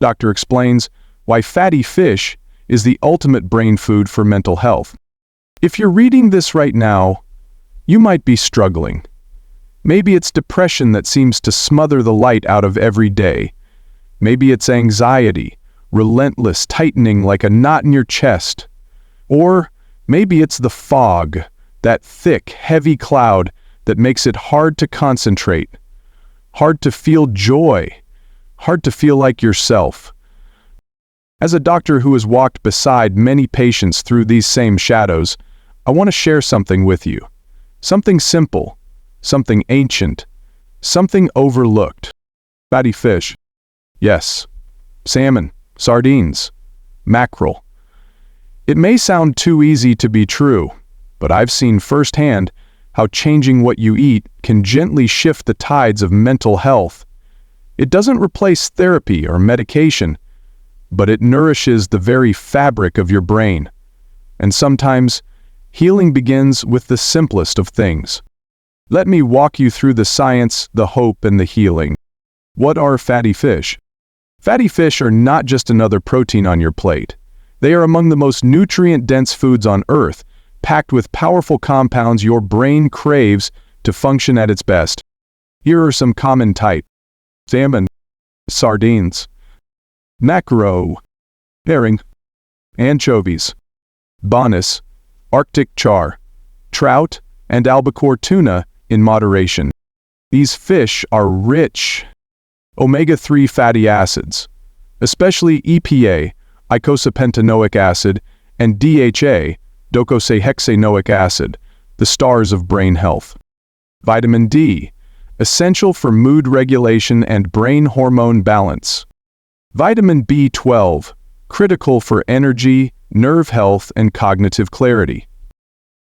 Doctor explains why fatty fish is the ultimate brain food for mental health. If you're reading this right now, you might be struggling. Maybe it's depression that seems to smother the light out of every day. Maybe it's anxiety, relentless tightening like a knot in your chest. Or maybe it's the fog, that thick, heavy cloud that makes it hard to concentrate, hard to feel joy, hard to feel like yourself. As a doctor who has walked beside many patients through these same shadows, I want to share something with you. Something simple, something ancient, something overlooked. Fatty fish. Yes. Salmon, sardines, mackerel. It may sound too easy to be true, but I've seen firsthand how changing what you eat can gently shift the tides of mental health. It doesn't replace therapy or medication, but it nourishes the very fabric of your brain. And sometimes, healing begins with the simplest of things. Let me walk you through the science, the hope, and the healing. What are fatty fish? Fatty fish are not just another protein on your plate. They are among the most nutrient-dense foods on Earth, packed with powerful compounds your brain craves to function at its best. Here are some common types: salmon, sardines, mackerel, herring, anchovies, bonus, Arctic char, trout, and albacore tuna in moderation. These fish are rich omega-3 fatty acids, especially EPA, eicosapentaenoic acid, and DHA, docosahexaenoic acid, the stars of brain health. Vitamin D, essential for mood regulation and brain hormone balance. Vitamin B12, critical for energy, nerve health, and cognitive clarity.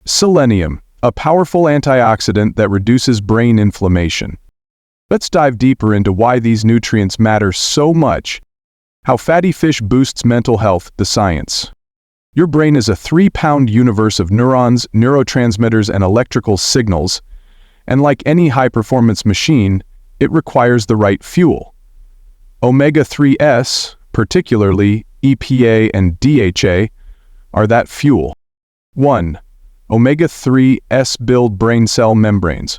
Selenium, a powerful antioxidant that reduces brain inflammation. Let's dive deeper into why these nutrients matter so much. How fatty fish boosts mental health, the science. Your brain is a 3-pound universe of neurons, neurotransmitters, and electrical signals, and like any high-performance machine, it requires the right fuel. Omega-3s, particularly EPA and DHA, are that fuel. 1. Omega-3s build brain cell membranes.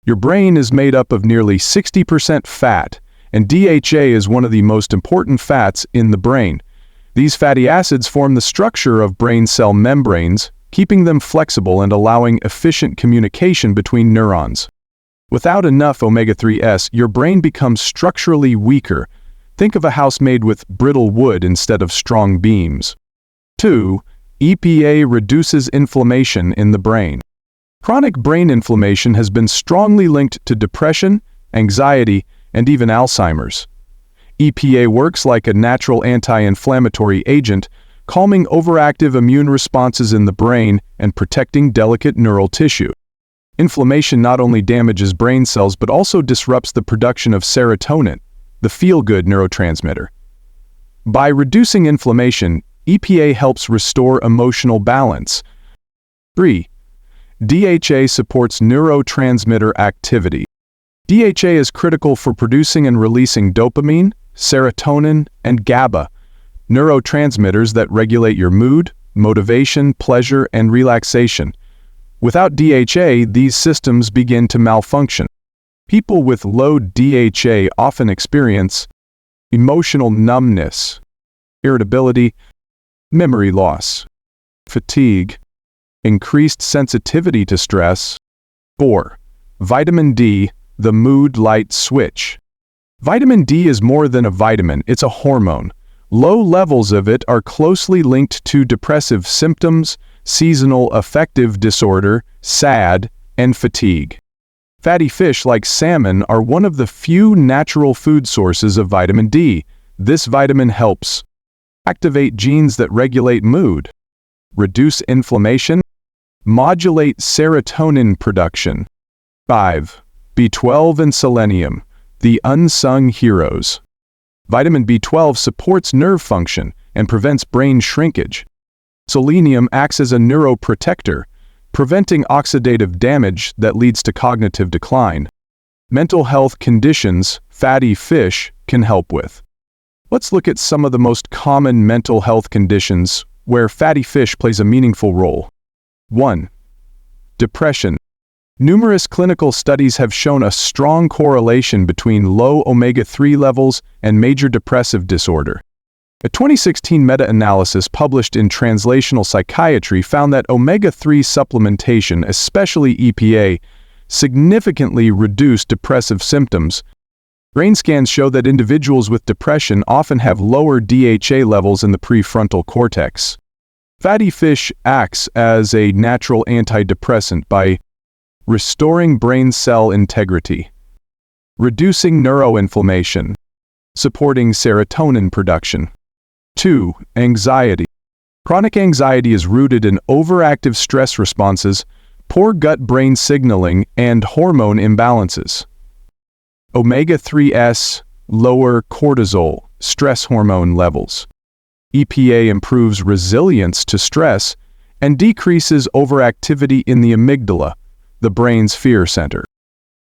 Your brain is made up of nearly 60% fat, and DHA is one of the most important fats in the brain. These fatty acids form the structure of brain cell membranes, keeping them flexible and allowing efficient communication between neurons. Without enough omega-3s, your brain becomes structurally weaker. Think of a house made with brittle wood instead of strong beams. 2. EPA reduces inflammation in the brain. Chronic brain inflammation has been strongly linked to depression, anxiety, and even Alzheimer's. EPA works like a natural anti-inflammatory agent, calming overactive immune responses in the brain and protecting delicate neural tissue. Inflammation not only damages brain cells but also disrupts the production of serotonin, the feel-good neurotransmitter. By reducing inflammation, EPA helps restore emotional balance. 3. DHA supports neurotransmitter activity. DHA is critical for producing and releasing dopamine, serotonin, and GABA, neurotransmitters that regulate your mood, motivation, pleasure, and relaxation. Without DHA, these systems begin to malfunction. People with low DHA often experience emotional numbness, irritability, memory loss, fatigue, increased sensitivity to stress. 4. Vitamin D, the mood light switch. Vitamin D is more than a vitamin, it's a hormone. Low levels of it are closely linked to depressive symptoms, seasonal affective disorder, SAD, and fatigue. Fatty fish like salmon are one of the few natural food sources of vitamin D. This vitamin helps activate genes that regulate mood, reduce inflammation, modulate serotonin production. 5. B12 and selenium, the unsung heroes. Vitamin B12 supports nerve function and prevents brain shrinkage. Selenium acts as a neuroprotector, preventing oxidative damage that leads to cognitive decline. Mental health conditions fatty fish can help with. Let's look at some of the most common mental health conditions where fatty fish plays a meaningful role. 1. Depression. Numerous clinical studies have shown a strong correlation between low omega-3 levels and major depressive disorder. A 2016 meta-analysis published in Translational Psychiatry found that omega-3 supplementation, especially EPA, significantly reduced depressive symptoms. Brain scans show that individuals with depression often have lower DHA levels in the prefrontal cortex. Fatty fish acts as a natural antidepressant by restoring brain cell integrity, reducing neuroinflammation, supporting serotonin production. 2. Anxiety. Chronic anxiety is rooted in overactive stress responses, poor gut-brain signaling, and hormone imbalances. Omega-3s lower cortisol, stress hormone levels. EPA improves resilience to stress and decreases overactivity in the amygdala, the brain's fear center.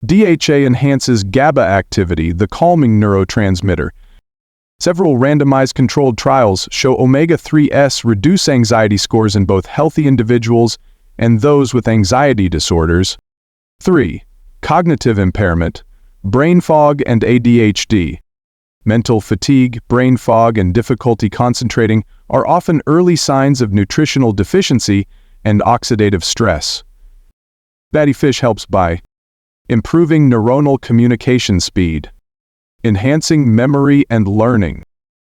DHA enhances GABA activity, the calming neurotransmitter. Several randomized controlled trials show omega-3s reduce anxiety scores in both healthy individuals and those with anxiety disorders. 3. Cognitive impairment, brain fog and ADHD. Mental fatigue, brain fog, and difficulty concentrating are often early signs of nutritional deficiency and oxidative stress. Fatty fish helps by improving neuronal communication speed, enhancing memory and learning,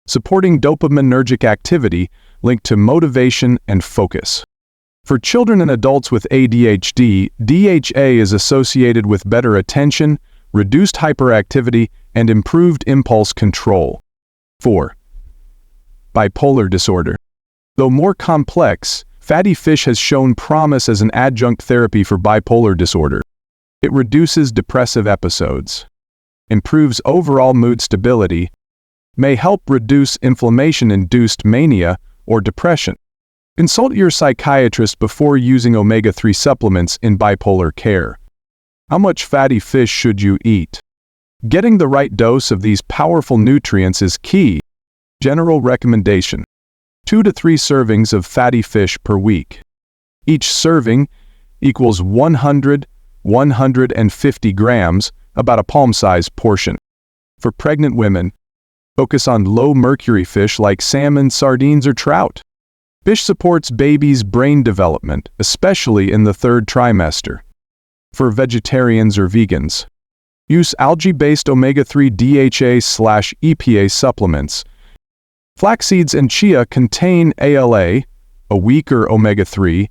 supporting dopaminergic activity linked to motivation and focus. For children and adults with ADHD, DHA is associated with better attention, reduced hyperactivity, and improved impulse control. 4. Bipolar disorder. Though more complex, fatty fish has shown promise as an adjunct therapy for bipolar disorder. It reduces depressive episodes, improves overall mood stability, may help reduce inflammation-induced mania or depression. Consult your psychiatrist before using omega-3 supplements in bipolar care. How much fatty fish should you eat? Getting the right dose of these powerful nutrients is key. General recommendation: 2 to 3 servings of fatty fish per week. Each serving equals 100-150 grams, about a palm-sized portion. For pregnant women, focus on low-mercury fish like salmon, sardines, or trout. Fish supports babies' brain development, especially in the 3rd trimester. For vegetarians or vegans, use algae-based omega-3 DHA/EPA supplements. Flax seeds and chia contain ALA, a weaker omega-3,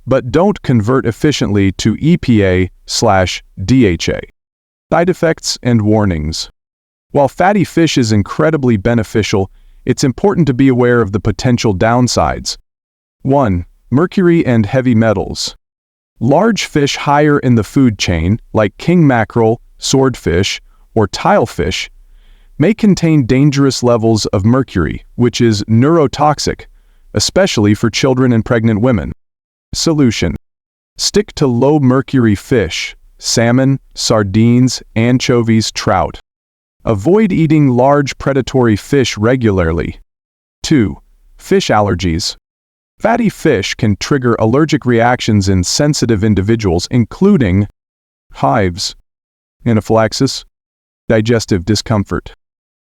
but don't convert efficiently to EPA/DHA. Side effects and warnings. While fatty fish is incredibly beneficial, it's important to be aware of the potential downsides. 1. Mercury and heavy metals. Large fish higher in the food chain, like king mackerel, swordfish, or tilefish, may contain dangerous levels of mercury, which is neurotoxic, especially for children and pregnant women. Solution: stick to low-mercury fish, salmon, sardines, anchovies, trout. Avoid eating large predatory fish regularly. 2. Fish allergies. Fatty fish can trigger allergic reactions in sensitive individuals, including hives, anaphylaxis, digestive discomfort.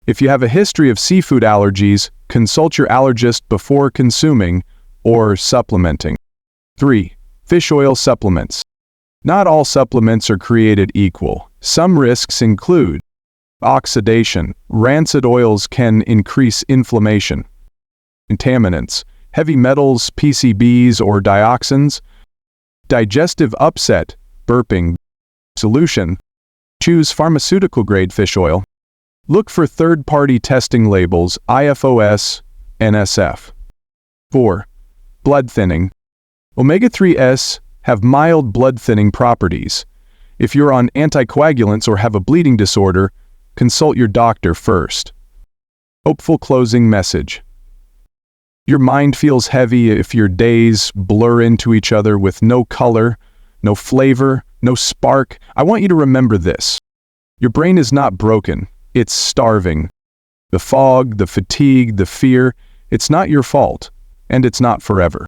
If you have a history of seafood allergies, consult your allergist before consuming or supplementing. 3. Fish oil supplements. Not all supplements are created equal. Some risks include oxidation. Rancid oils can increase inflammation. Contaminants. Heavy metals, PCBs, or dioxins. Digestive upset, burping. Solution: choose pharmaceutical-grade fish oil. Look for third-party testing labels, IFOS, NSF. 4. Blood thinning. Omega-3s have mild blood-thinning properties. If you're on anticoagulants or have a bleeding disorder, consult your doctor first. Hopeful closing message. Your mind feels heavy if your days blur into each other with no color, no flavor, no spark. I want you to remember this. Your brain is not broken, it's starving. The fog, the fatigue, the fear, it's not your fault, and it's not forever.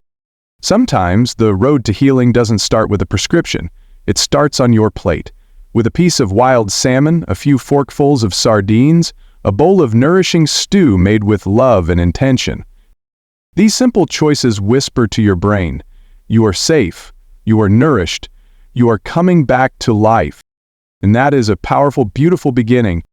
Sometimes the road to healing doesn't start with a prescription. It starts on your plate, with a piece of wild salmon, a few forkfuls of sardines, a bowl of nourishing stew made with love and intention. These simple choices whisper to your brain, you are safe, you are nourished, you are coming back to life. And that is a powerful, beautiful beginning